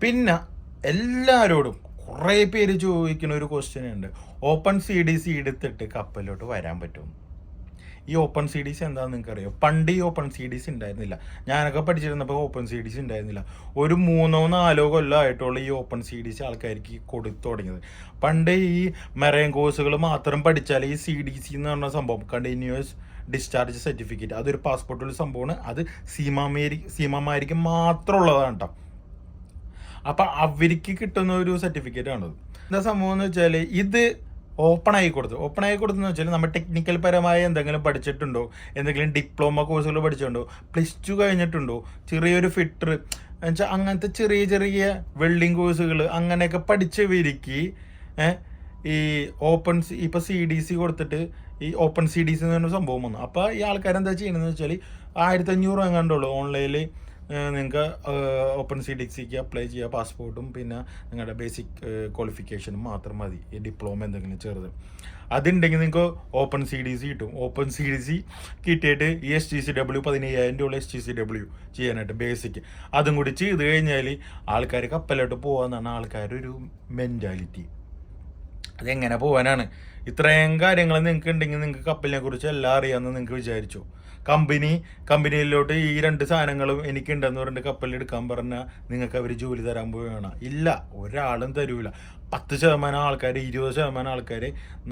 പിന്നെ എല്ലാവരോടും കുറേ പേര് ചോദിക്കുന്ന ഒരു ക്വസ്റ്റ്യൻ ഉണ്ട്, ഓപ്പൺ സി ഡി സി എടുത്തിട്ട് കപ്പലിലോട്ട് വരാൻ പറ്റും? ഈ ഓപ്പൺ സി ഡി സി എന്താണെന്ന് നിങ്ങൾക്ക് അറിയോ? പണ്ട് ഈ ഓപ്പൺ സി ഡി സി ഉണ്ടായിരുന്നില്ല. ഞാനൊക്കെ പഠിച്ചിരുന്നപ്പോൾ ഓപ്പൺ സി ഡി സി ഉണ്ടായിരുന്നില്ല. ഒരു 3-4 കൊല്ലമായിട്ടുള്ള ഈ ഓപ്പൺ സി ഡി സി ആൾക്കാർക്ക് കൊടുത്തു തുടങ്ങിയത്. പണ്ട് ഈ മെറൈൻ കോഴ്സുകൾ മാത്രം പഠിച്ചാൽ ഈ സി ഡി സി എന്ന് പറഞ്ഞ സംഭവം, കണ്ടിന്യൂസ് ഡിസ്ചാർജ് സർട്ടിഫിക്കറ്റ്, അതൊരു പാസ്പോർട്ടിൽ സംഭവമാണ്. അത് സീമാമാർക്ക് മാത്രമുള്ളതാണ് കേട്ടോ. അപ്പം അവർക്ക് കിട്ടുന്ന ഒരു സർട്ടിഫിക്കറ്റ് ആണത്. എന്താ സംഭവം എന്ന് വെച്ചാൽ, ഇത് ഓപ്പൺ ആയി കൊടുത്തെന്ന് വെച്ചാൽ നമ്മൾ ടെക്നിക്കൽ പരമായ എന്തെങ്കിലും പഠിച്ചിട്ടുണ്ടോ, എന്തെങ്കിലും ഡിപ്ലോമ കോഴ്സുകൾ പഠിച്ചിട്ടുണ്ടോ, +2 കഴിഞ്ഞിട്ടുണ്ടോ, ചെറിയൊരു ഫിറ്റർ എന്നുവെച്ചാൽ അങ്ങനത്തെ ചെറിയ ചെറിയ വെൽഡിങ് കോഴ്സുകൾ അങ്ങനെയൊക്കെ പഠിച്ചവർക്ക് ഈ ഇപ്പോൾ സി ഡി സി കൊടുത്തിട്ട് ഈ ഓപ്പൺ സി ഡി സി എന്ന് പറഞ്ഞ സംഭവം വന്നു. അപ്പോൾ ഈ ആൾക്കാരെന്താ ചെയ്യണമെന്ന് വെച്ചാൽ 1500 എങ്ങാണ്ടുള്ളൂ ഓൺലൈനിൽ നിങ്ങൾക്ക് ഓപ്പൺ സി ഡി സിക്ക് അപ്ലൈ ചെയ്യുക. പാസ്പോർട്ടും പിന്നെ നിങ്ങളുടെ ബേസിക് ക്വാളിഫിക്കേഷനും മാത്രം മതി. ഈ ഡിപ്ലോമ എന്തെങ്കിലും ചെറുത് അതുണ്ടെങ്കിൽ നിങ്ങൾക്ക് ഓപ്പൺ സി ഡി സി കിട്ടും. ഓപ്പൺ സി ഡി സി കിട്ടിയിട്ട് ഈ STCW 15,000 STCW ചെയ്യാനായിട്ട് ബേസിക് അതും കൂടി ചെയ്ത് കഴിഞ്ഞാൽ ആൾക്കാർ കപ്പലോട്ട് പോകാമെന്നാണ് ആൾക്കാരുടെ ഒരു മെൻറ്റാലിറ്റി. അതെങ്ങനെ പോകാനാണ്? ഇത്രയും കാര്യങ്ങൾ നിങ്ങൾക്ക് ഉണ്ടെങ്കിൽ നിങ്ങൾക്ക് കപ്പലിനെ കുറിച്ച് എല്ലാം അറിയാമെന്ന് നിങ്ങൾക്ക് വിചാരിച്ചു. കമ്പനിയിലോട്ട് ഈ 2 സാധനങ്ങളും എനിക്കുണ്ടെന്ന് പറഞ്ഞിട്ട് കപ്പലിലെടുക്കാൻ പറഞ്ഞാൽ നിങ്ങൾക്ക് അവർ ജോലി തരാൻ പോവുകയാണ്? ഇല്ല, ഒരാളും തരൂല. 10% ആൾക്കാർ, 20% ആൾക്കാർ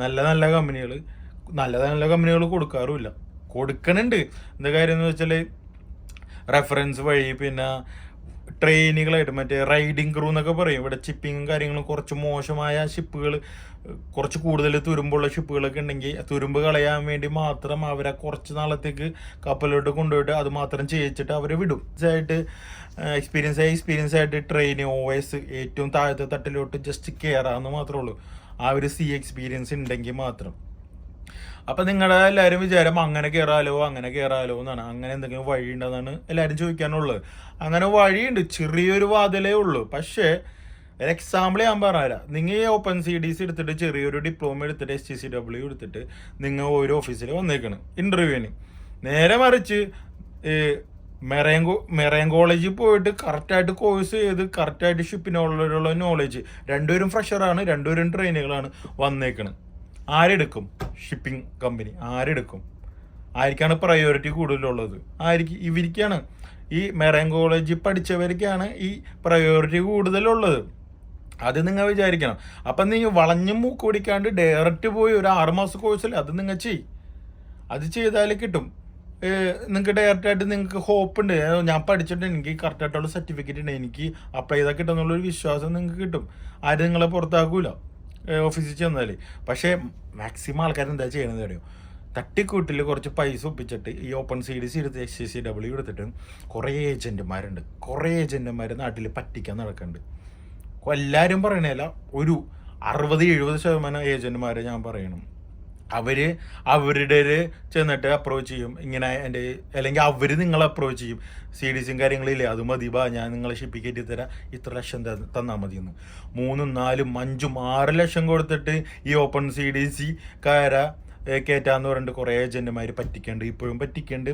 നല്ല നല്ല കമ്പനികൾ കൊടുക്കാറുമില്ല. കൊടുക്കണുണ്ട്. എന്താ കാര്യം എന്ന് വെച്ചാൽ റെഫറൻസ് വഴി, പിന്നെ ട്രെയിനുകളായിട്ട് മറ്റേ റൈഡിങ് ക്രൂ എന്നൊക്കെ പറയും. ഇവിടെ ഷിപ്പിങ്ങും കാര്യങ്ങളും കുറച്ച് മോശമായ ഷിപ്പുകൾ, കുറച്ച് കൂടുതൽ തുരുമ്പുള്ള ഷിപ്പുകളൊക്കെ ഉണ്ടെങ്കിൽ തുരുമ്പ് കളയാൻ വേണ്ടി മാത്രം അവരെ കുറച്ച് നാളത്തേക്ക് കപ്പലിലോട്ട് കൊണ്ടുപോയിട്ട് അത് മാത്രം ചെയ്യിച്ചിട്ട് അവരെ വിടും. ആയിട്ട് എക്സ്പീരിയൻസ് ആയിട്ട് ട്രെയിൻ OS ഏറ്റവും താഴത്തെ തട്ടിലോട്ട് ജസ്റ്റ് കയറാമെന്ന് മാത്രമേ ഉള്ളൂ. ആ ഒരു എക്സ്പീരിയൻസ് ഉണ്ടെങ്കിൽ മാത്രം. അപ്പം നിങ്ങളുടെ എല്ലാവരും വിചാരം അങ്ങനെ കയറാലോ എന്നാണ്. അങ്ങനെ എന്തെങ്കിലും വഴി ഉണ്ടെന്നാണ് എല്ലാവരും ചോദിക്കാനുള്ളത്. അങ്ങനെ വഴിയുണ്ട്, ചെറിയൊരു വാതിലേ ഉള്ളൂ. പക്ഷേ ഒരു എക്സാമ്പിൾ ഞാൻ പറഞ്ഞുതരാം. നിങ്ങൾ ഈ ഓപ്പൺ സി ഡി സി എടുത്തിട്ട് ചെറിയൊരു ഡിപ്ലോമ എടുത്തിട്ട് STCW എടുത്തിട്ട് നിങ്ങൾ ഒരു ഓഫീസിൽ വന്നേക്കണം ഇൻ്റർവ്യൂവിന്. നേരെ മറിച്ച് മെറൈൻ കോളേജിൽ പോയിട്ട് കറക്റ്റായിട്ട് കോഴ്സ് ചെയ്ത് കറക്റ്റായിട്ട് ഷിപ്പിനുള്ള നോളേജ്, രണ്ടുപേരും ഫ്രഷറാണ്, രണ്ടുപേരും ട്രെയിനുകളാണ് വന്നേക്കണ്. ആരെടുക്കും? Shipping company ആരെടുക്കും? ആർക്കാണ് പ്രയോറിറ്റി കൂടുതലുള്ളത്? ഇവർക്കാണ്. ഈ മെറൈൻ കോളേജിൽ പഠിച്ചവർക്കാണ് ഈ പ്രയോറിറ്റി കൂടുതലുള്ളത്. അത് നിങ്ങൾ വിചാരിക്കണം. അപ്പം നിങ്ങൾ വളഞ്ഞും മൂക്ക് പിടിക്കാണ്ട് ഡയറക്റ്റ് പോയി ഒരു 6 മാസം കോഴ്സിൽ അത് നിങ്ങൾ അത് ചെയ്താൽ കിട്ടും. നിങ്ങൾക്ക് ഡയറക്റ്റായിട്ട് നിങ്ങൾക്ക് ഹോപ്പ് ഉണ്ട്, ഞാൻ പഠിച്ചിട്ട് എനിക്ക് കറക്റ്റായിട്ടുള്ള സർട്ടിഫിക്കറ്റ് ഉണ്ട്, എനിക്ക് അപ്ലൈ ചെയ്താൽ കിട്ടുമെന്നുള്ളൊരു വിശ്വാസം നിങ്ങൾക്ക് കിട്ടും. ആരും നിങ്ങളെ പുറത്താക്കൂല ഓഫീസിൽ ചെന്നാൽ. പക്ഷേ മാക്സിമം ആൾക്കാർ എന്താ ചെയ്യണമെന്ന് അറിയോ? തട്ടിക്കൂട്ടിൽ കുറച്ച് പൈസ ഒപ്പിച്ചിട്ട് ഈ ഓപ്പൺ സി ഡി സി എടുത്ത് STCW എടുത്തിട്ട് കുറേ ഏജൻറ്റുമാർ നാട്ടിൽ പറ്റിക്കാൻ നടക്കുന്നുണ്ട്. എല്ലാവരും പറയണല്ല, ഒരു 60-70% ഏജൻറ്റുമാരെ ഞാൻ പറയണം. അവരുടെ ചെന്നിട്ട് അപ്രോച്ച് ചെയ്യും ഇങ്ങനെ അല്ലെങ്കിൽ അവർ നിങ്ങളെ അപ്രോച്ച് ചെയ്യും. സി ഡി സിയും കാര്യങ്ങളില്ലേ, അത് മതി, ഞാൻ നിങ്ങളെ ഷിപ്പിൽ കയറ്റി തരാം, ഇത്ര ലക്ഷം തന്നാൽ മതിയെന്ന്. 3, 4, 5, 6 ലക്ഷം കൊടുത്തിട്ട് ഈ ഓപ്പൺ സി ഡി സി കയറ്റാന്ന് പറഞ്ഞിട്ട് കുറേ ഏജൻറ്റുമാർ ഇപ്പോഴും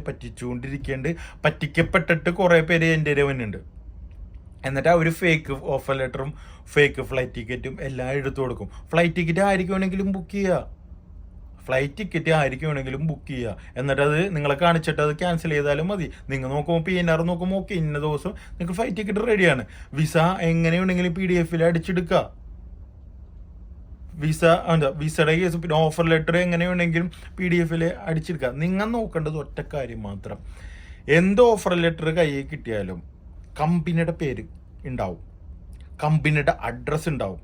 പറ്റിച്ചുകൊണ്ടിരിക്കുന്നുണ്ട്. പറ്റിക്കപ്പെട്ടിട്ട് കുറേ പേര് എൻ്റെ മുന്നുണ്ട്. എന്നിട്ട് അവർ ഫേക്ക് ഓഫർ ലെറ്ററും ഫേക്ക് ഫ്ലൈറ്റ് ടിക്കറ്റും എല്ലാം എടുത്തു കൊടുക്കും. ഫ്ലൈറ്റ് ടിക്കറ്റ് ആയിരിക്കും വേണമെങ്കിലും ബുക്ക് ചെയ്യുക. എന്നിട്ട് അത് നിങ്ങളെ കാണിച്ചിട്ട് അത് ക്യാൻസൽ ചെയ്താലും മതി. നിങ്ങൾ നോക്കുമ്പോൾ PNR നോക്കുമ്പോൾ ഓക്കെ, ഇന്ന ദിവസം നിങ്ങൾക്ക് ഫ്ലൈറ്റ് ടിക്കറ്റ് റെഡിയാണ്. വിസ എങ്ങനെയുണ്ടെങ്കിലും PDF അടിച്ചെടുക്കുക. വിസയുടെ കേസ്, പിന്നെ ഓഫർ ലെറ്റർ എങ്ങനെയുണ്ടെങ്കിലും PDF അടിച്ചെടുക്കുക. നിങ്ങൾ നോക്കേണ്ടത് ഒറ്റ കാര്യം മാത്രം. എന്ത് ഓഫർ ലെറ്റർ കയ്യിൽ കിട്ടിയാലും കമ്പനിയുടെ പേര് ഉണ്ടാവും, കമ്പനിയുടെ അഡ്രസ്സ് ഉണ്ടാവും,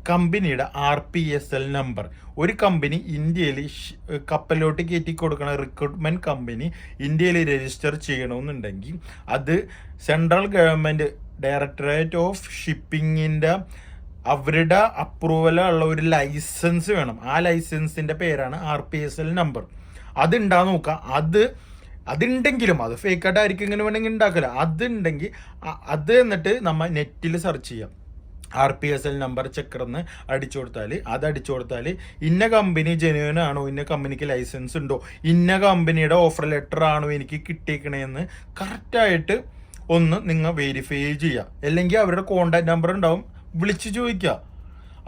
കമ്പനിയുടെ RPSL നമ്പർ. ഒരു കമ്പനി ഇന്ത്യയിൽ കപ്പലിലോട്ട് കയറ്റി കൊടുക്കണ റിക്രൂട്ട്മെൻറ്റ് കമ്പനി ഇന്ത്യയിൽ രജിസ്റ്റർ ചെയ്യണമെന്നുണ്ടെങ്കിൽ അത് സെൻട്രൽ ഗവൺമെൻറ് ഡയറക്ടറേറ്റ് ഓഫ് ഷിപ്പിങ്ങിൻ്റെ അവരുടെ അപ്രൂവലുള്ള ഒരു ലൈസൻസ് വേണം. ആ ലൈസൻസിൻ്റെ പേരാണ് RPSL നമ്പർ. അതുണ്ടാ നോക്കുക. അതുണ്ടെങ്കിലും അത് ഫേക്കായിട്ടായിരിക്കും ഇങ്ങനെ വേണമെങ്കിൽ ഉണ്ടാക്കില്ല. അതുണ്ടെങ്കിൽ അത് എന്നിട്ട് നമ്മൾ നെറ്റിൽ സെർച്ച് ചെയ്യാം. RPSL നമ്പർ ചെക്കറെന്ന് അടിച്ചു കൊടുത്താൽ ഇന്ന കമ്പനി ജെന്യൂൻ ആണോ, ഇന്ന കമ്പനിക്ക് ലൈസൻസ് ഉണ്ടോ, ഇന്ന കമ്പനിയുടെ ഓഫർ ലെറ്റർ ആണോ എനിക്ക് കിട്ടിയേക്കണേന്ന് കറക്റ്റായിട്ട് ഒന്ന് നിങ്ങൾ വെരിഫൈ ചെയ്യുക. അല്ലെങ്കിൽ അവരുടെ കോണ്ടാക്ട് നമ്പർ ഉണ്ടാവും, വിളിച്ച് ചോദിക്കുക.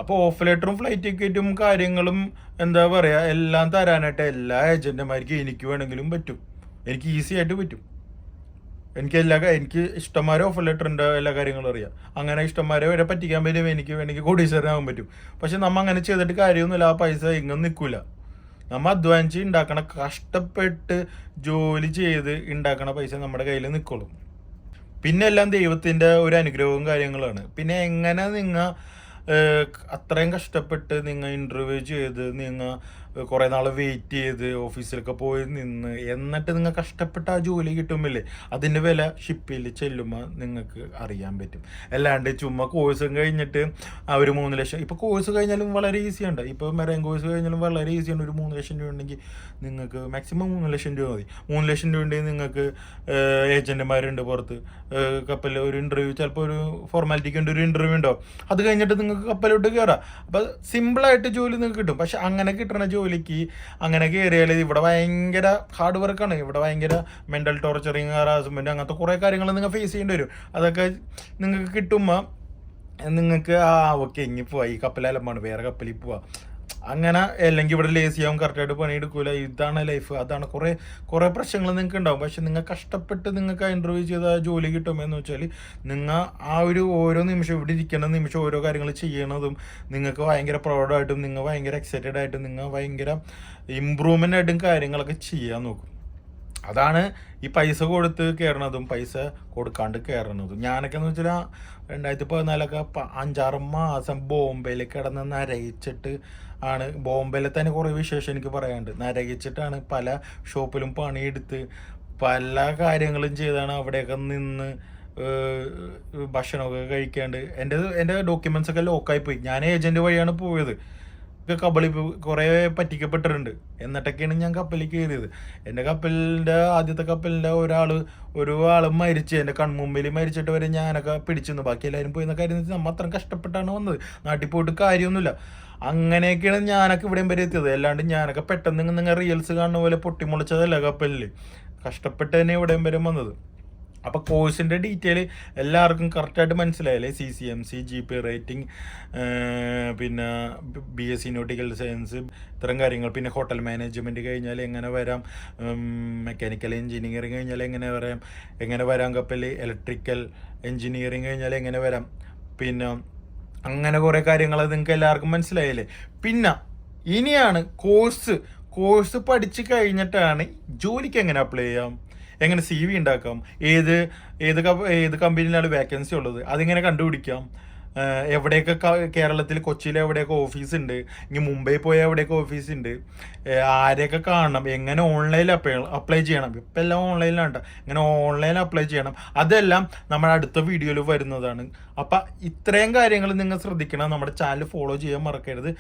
അപ്പോൾ ഓഫ് ലെറ്ററും ഫ്ലൈറ്റ് ടിക്കറ്റും കാര്യങ്ങളും എന്താ പറയുക എല്ലാം തരാനായിട്ട് എല്ലാ ഏജൻറ്റുമാർക്കും എനിക്ക് വേണമെങ്കിലും പറ്റും. എനിക്ക് ഈസി ആയിട്ട് പറ്റും. എനിക്ക് ഇഷ്ടംമാരെ ഓഫർ ലെറ്ററിൻ്റെ എല്ലാ കാര്യങ്ങളും അറിയാം. അങ്ങനെ ഇഷ്ടംമാരെ വരെ പറ്റിക്കാൻ പറ്റും. എനിക്ക് വേണമെങ്കിൽ കോടീശ്വരനാകാൻ പറ്റും. പക്ഷെ നമ്മൾ അങ്ങനെ ചെയ്തിട്ട് കാര്യമൊന്നുമില്ല. ആ പൈസ ഇങ്ങനെ നിൽക്കില്ല. നമ്മൾ അധ്വാനിച്ച് ഉണ്ടാക്കണ, കഷ്ടപ്പെട്ട് ജോലി ചെയ്ത് ഉണ്ടാക്കണ പൈസ നമ്മുടെ കയ്യിൽ നിൽക്കുള്ളൂ. പിന്നെ എല്ലാം ദൈവത്തിൻ്റെ ഒരു അനുഗ്രഹവും കാര്യങ്ങളാണ്. പിന്നെ എങ്ങനെ നിങ്ങൾ അത്രയും കഷ്ടപ്പെട്ട് നിങ്ങൾ ഇൻ്റർവ്യൂ ചെയ്ത് നിങ്ങൾ കുറേ നാൾ വെയിറ്റ് ചെയ്ത് ഓഫീസിലൊക്കെ പോയി നിന്ന് എന്നിട്ട് നിങ്ങൾ കഷ്ടപ്പെട്ട ആ ജോലി കിട്ടുമ്പില്ലേ, അതിൻ്റെ വില ഷിപ്പിൽ ചെല്ലുമ്പോൾ നിങ്ങൾക്ക് അറിയാൻ പറ്റും. അല്ലാണ്ട് ചുമ്മാ കോഴ്സ് കഴിഞ്ഞിട്ട് അവർ 3 ലക്ഷം, ഇപ്പോൾ കോഴ്സ് കഴിഞ്ഞാലും വളരെ ഈസിയുണ്ട്. ഇപ്പോൾ മെറൈൻ കോഴ്സ് കഴിഞ്ഞാലും വളരെ ഈസിയാണ്. ഒരു 3 ലക്ഷം രൂപ ഉണ്ടെങ്കിൽ നിങ്ങൾക്ക് മാക്സിമം 3 ലക്ഷം രൂപ മതി. 3 ലക്ഷം രൂപ ഉണ്ടെങ്കിൽ നിങ്ങൾക്ക് ഏജൻറ്റുമാരുണ്ട് പുറത്ത്. കപ്പലിൽ ഒരു ഇൻ്റർവ്യൂ, ചിലപ്പോൾ ഒരു ഫോർമാലിറ്റിക്ക് ഉണ്ട്, ഒരു ഇൻ്റർവ്യൂ ഉണ്ടാവും. അത് കഴിഞ്ഞിട്ട് നിങ്ങൾക്ക് കപ്പലോട്ട് കയറാം. അപ്പോൾ സിമ്പിളായിട്ട് ജോലി നിങ്ങൾക്ക് കിട്ടും. പക്ഷെ അങ്ങനെ കിട്ടുന്ന ജോലിക്ക് അങ്ങനെ കയറിയാൽ ഇവിടെ ഭയങ്കര ഹാർഡ് വർക്കാണ്. ഇവിടെ ഭയങ്കര മെൻ്റൽ ടോർച്ചറിങ്, ഹറാസ്മെൻറ്റ്, അങ്ങനത്തെ കുറേ കാര്യങ്ങൾ നിങ്ങൾ ഫേസ് ചെയ്യേണ്ടി വരും. അതൊക്കെ നിങ്ങൾക്ക് കിട്ടുമ്പോൾ നിങ്ങൾക്ക് ഓക്കെ ഇനി പോവാം, ഈ കപ്പലലമ്പാണ്, വേറെ കപ്പലിൽ പോവാം, അങ്ങനെ അല്ലെങ്കിൽ ഇവിടെ ലേസിയാവും, കറക്റ്റായിട്ട് പണിയെടുക്കില്ല. ഇതാണ് ലൈഫ്. അതാണ് കുറേ പ്രശ്നങ്ങൾ നിങ്ങൾക്ക് ഉണ്ടാവും. പക്ഷെ നിങ്ങൾ കഷ്ടപ്പെട്ട് നിങ്ങൾക്ക് ഇൻ്റർവ്യൂ ചെയ്ത ജോലി കിട്ടുമെന്ന് വെച്ചാൽ നിങ്ങൾ ആ ഒരു ഓരോ നിമിഷം ഇവിടെ ഇരിക്കുന്ന നിമിഷം ഓരോ കാര്യങ്ങൾ ചെയ്യണതും നിങ്ങൾക്ക് ഭയങ്കര പ്രൗഡായിട്ടും നിങ്ങൾ ഭയങ്കര എക്സൈറ്റഡ് ആയിട്ടും നിങ്ങൾ ഭയങ്കര ഇമ്പ്രൂവ്മെൻ്റ് ആയിട്ടും കാര്യങ്ങളൊക്കെ ചെയ്യാൻ നോക്കും. അതാണ് ഈ പൈസ കൊടുത്ത് കയറണതും പൈസ കൊടുക്കാണ്ട് കയറണതും. ഞാനൊക്കെ എന്ന് വെച്ചാൽ 2014 5-6 മാസം ബോംബെയിൽ കിടന്ന് നരയിച്ചിട്ട് ആണ്. ബോംബെയിലെ തന്നെ കുറേ വിശേഷം എനിക്ക് പറയാനുണ്ട്. നരകിച്ചിട്ടാണ് പല ഷോപ്പിലും പണിയെടുത്ത് പല കാര്യങ്ങളും ചെയ്താണ് അവിടെയൊക്കെ നിന്ന് ഭക്ഷണമൊക്കെ കഴിക്കാണ്ട്. എൻ്റെ ഡോക്യുമെൻറ്റ്സൊക്കെ ലോക്കായി പോയി. ഞാൻ ഏജൻറ്റ് വഴിയാണ് പോയത്. കപ്പലിൽ കുറേ പറ്റിക്കപ്പെട്ടിട്ടുണ്ട്. എന്നിട്ടൊക്കെയാണ് ഞാൻ കപ്പലിൽ കയറിയത്. എൻ്റെ ആദ്യത്തെ കപ്പലിൻ്റെ ഒരു ആൾ മരിച്ച്, എൻ്റെ കൺമുമ്പിൽ മരിച്ചിട്ട് വരെ ഞാനൊക്കെ പിടിച്ചിരുന്നു. ബാക്കി എല്ലാവരും പോയി എന്ന കാര്യം നമ്മൾ അത്രയും കഷ്ടപ്പെട്ടാണ് വന്നത്. നാട്ടിൽ പോയിട്ട് കാര്യമൊന്നുമില്ല. അങ്ങനെയൊക്കെയാണ് ഞാനൊക്കെ ഇവിടെയും വരെ എത്തിയത്. അല്ലാണ്ട് ഞാനൊക്കെ പെട്ടെന്ന് നിങ്ങൾ റീൽസ് കാണുന്ന പോലെ പൊട്ടിമുളച്ചതല്ല കപ്പലിൽ. കഷ്ടപ്പെട്ട് തന്നെ ഇവിടെയും വരെ വന്നത്. അപ്പോൾ കോഴ്സിൻ്റെ ഡീറ്റെയിൽ എല്ലാവർക്കും കറക്റ്റായിട്ട് മനസ്സിലായല്ലേ? CCMC, GP റേറ്റിംഗ്, പിന്നെ BSc നോട്ടിക്കൽ സയൻസ്, ഇത്തരം കാര്യങ്ങൾ. പിന്നെ ഹോട്ടൽ മാനേജ്മെൻറ്റ് കഴിഞ്ഞാൽ എങ്ങനെ വരാം, മെക്കാനിക്കൽ എഞ്ചിനീയറിങ് കഴിഞ്ഞാൽ എങ്ങനെ വരാം കപ്പലിൽ, ഇലക്ട്രിക്കൽ എഞ്ചിനീയറിങ് കഴിഞ്ഞാൽ എങ്ങനെ വരാം, പിന്നെ അങ്ങനെ കുറേ കാര്യങ്ങൾ നിങ്ങൾക്ക് എല്ലാവർക്കും മനസ്സിലായില്ലേ? പിന്നെ ഇനിയാണ് കോഴ്സ് പഠിച്ച് കഴിഞ്ഞിട്ടാണ് ജോലിക്ക് എങ്ങനെ അപ്ലൈ ചെയ്യാം, എങ്ങനെ CV ഉണ്ടാക്കാം, ഏത് കമ്പനിയിലാണ് വേക്കൻസി ഉള്ളത്, അതിങ്ങനെ കണ്ടുപിടിക്കാം, എവിടെയൊക്കെ കേരളത്തിൽ കൊച്ചിയിൽ എവിടെയൊക്കെ ഓഫീസുണ്ട്, ഇനി മുംബൈ പോയാൽ എവിടെയൊക്കെ ഓഫീസുണ്ട്, ആരെയൊക്കെ കാണണം, എങ്ങനെ ഓൺലൈനിൽ അപ്ലൈ ചെയ്യണം. ഇപ്പം എല്ലാം ഓൺലൈനിലാണ്. ഇങ്ങനെ ഓൺലൈനിൽ അപ്ലൈ ചെയ്യണം. അതെല്ലാം നമ്മുടെ അടുത്ത വീഡിയോയിൽ വരുന്നതാണ്. അപ്പം ഇത്രയും കാര്യങ്ങൾ നിങ്ങൾ ശ്രദ്ധിക്കണം. നമ്മുടെ ചാനൽ ഫോളോ ചെയ്യാൻ മറക്കരുത്.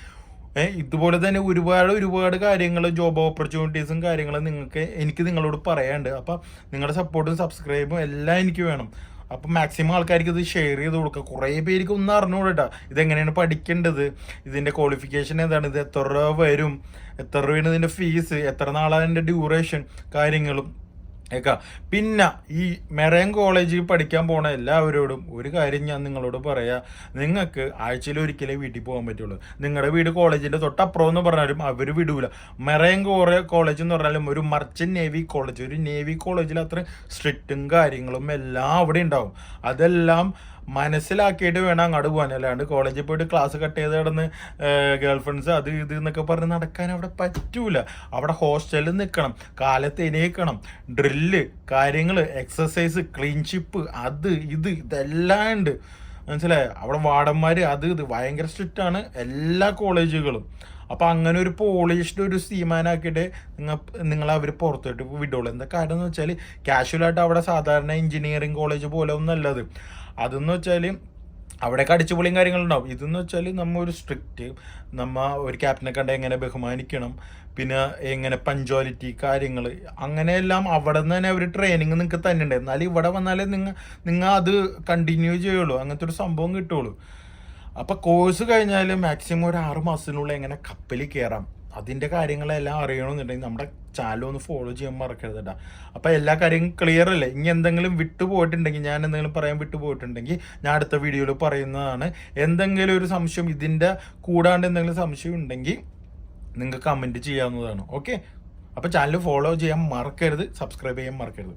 ഇതുപോലെ തന്നെ ഒരുപാട് കാര്യങ്ങൾ, ജോബ് ഓപ്പർച്യൂണിറ്റീസും കാര്യങ്ങളും എനിക്ക് നിങ്ങളോട് പറയാനുണ്ട്. അപ്പം നിങ്ങളുടെ സപ്പോർട്ടും സബ്സ്ക്രൈബും എല്ലാം എനിക്ക് വേണം. അപ്പം മാക്സിമം ആൾക്കാർക്ക് ഇത് ഷെയർ ചെയ്ത് കൊടുക്കുക. കുറേ പേർക്ക് ഒന്നും അറിഞ്ഞുകൂടാ ഇതെങ്ങനെയാണ് പഠിക്കേണ്ടത്, ഇതിൻ്റെ ക്വാളിഫിക്കേഷൻ എന്താണ്, ഇത് എത്ര രൂപ വരും, എത്ര രൂപയാണ് ഇതിൻ്റെ ഫീസ്, എത്ര നാളാണ് ഇതിൻ്റെ ഡ്യൂറേഷൻ, കാര്യങ്ങളും ഒക്കെ. പിന്നെ ഈ മെറൈൻ കോളേജിൽ പഠിക്കാൻ പോണ എല്ലാവരോടും ഒരു കാര്യം ഞാൻ നിങ്ങളോട് പറയാം. നിങ്ങൾക്ക് ആഴ്ചയിൽ ഒരിക്കലേ വീട്ടിൽ പോകാൻ പറ്റുള്ളൂ. നിങ്ങളുടെ വീട് കോളേജിൻ്റെ തൊട്ടപ്പുറം എന്ന് പറഞ്ഞാലും അവർ വിടൂല. മെറൈൻ കോളേജ് എന്ന് പറഞ്ഞാലും ഒരു മർച്ചൻ്റ് നേവി കോളേജ്, ഒരു നേവി കോളേജിൽ അത്ര സ്ട്രിക്റ്റും കാര്യങ്ങളും എല്ലാം അവിടെ ഉണ്ടാവും. അതെല്ലാം മനസ്സിലാക്കിയിട്ട് വേണം അങ്ങോട്ട് പോകാൻ. അല്ലാണ്ട് കോളേജിൽ പോയിട്ട് ക്ലാസ് കട്ട് ചെയ്ത് കിടന്ന് ഗേൾ ഫ്രണ്ട്സ് അത് ഇത് എന്നൊക്കെ പറഞ്ഞ് നടക്കാൻ അവിടെ പറ്റൂല. അവിടെ ഹോസ്റ്റലിൽ നിൽക്കണം, കാലത്ത് എണീക്കണം, ഡ്രില്ല് കാര്യങ്ങൾ, എക്സസൈസ്, ക്ലീൻഷിപ്പ്, ഇതെല്ലാം ഉണ്ട്. മനസ്സിലായോ? അവിടെ വാർഡന്മാർ ഇത് ഭയങ്കര സ്ട്രിക്റ്റാണ് എല്ലാ കോളേജുകളും. അപ്പം അങ്ങനെ ഒരു പോളിഷ്ഡ് ഒരു സീമാനാക്കിയിട്ട് നിങ്ങൾ അവർ പുറത്തോട്ട് വിടുള്ളൂ. എന്താ കാര്യം എന്ന് വെച്ചാൽ കാഷ്വലായിട്ട് അവിടെ സാധാരണ എഞ്ചിനീയറിങ് കോളേജ് പോലെ ഒന്നല്ലത്. അതെന്ന് വെച്ചാൽ അവിടെയൊക്കെ അടിച്ചുപൊളിയും കാര്യങ്ങളുണ്ടാവും. ഇതെന്ന് വെച്ചാൽ ഒരു സ്ട്രിക്റ്റ്, ഒരു ക്യാപ്റ്റനെ കണ്ട എങ്ങനെ ബഹുമാനിക്കണം, പിന്നെ എങ്ങനെ പഞ്ച്വാലിറ്റി കാര്യങ്ങൾ, അങ്ങനെയെല്ലാം അവിടെ നിന്ന് തന്നെ ഒരു ട്രെയിനിങ് നിങ്ങൾക്ക് തന്നെ ഉണ്ട്. എന്നാലും ഇവിടെ വന്നാലേ നിങ്ങൾ അത് കണ്ടിന്യൂ ചെയ്യുള്ളൂ, അങ്ങനത്തെ ഒരു സംഭവം കിട്ടുള്ളൂ. അപ്പോൾ കോഴ്സ് കഴിഞ്ഞാൽ മാക്സിമം ഒരു 6 മാസത്തിനുള്ളിൽ എങ്ങനെ കപ്പലിൽ കയറാം, അതിൻ്റെ കാര്യങ്ങളെല്ലാം അറിയണമെന്നുണ്ടെങ്കിൽ നമ്മുടെ ചാനൽ ഒന്ന് ഫോളോ ചെയ്യാൻ മറക്കരുത് കേട്ടോ. അപ്പോൾ എല്ലാ കാര്യങ്ങളും ക്ലിയർ അല്ലേ? ഇനി എന്തെങ്കിലും വിട്ടുപോയിട്ടുണ്ടെങ്കിൽ, ഞാൻ എന്തെങ്കിലും പറയാൻ വിട്ടുപോയിട്ടുണ്ടെങ്കിൽ ഞാൻ അടുത്ത വീഡിയോയിൽ പറയുന്നതാണ്. എന്തെങ്കിലും ഒരു സംശയം ഇതിൻ്റെ കൂടാണ്ട് എന്തെങ്കിലും സംശയം ഉണ്ടെങ്കിൽ നിങ്ങൾക്ക് കമൻറ്റ് ചെയ്യാവുന്നതാണ്. ഓക്കെ, അപ്പോൾ ചാനൽ ഫോളോ ചെയ്യാൻ മറക്കരുത്, സബ്സ്ക്രൈബ് ചെയ്യാൻ മറക്കരുത്.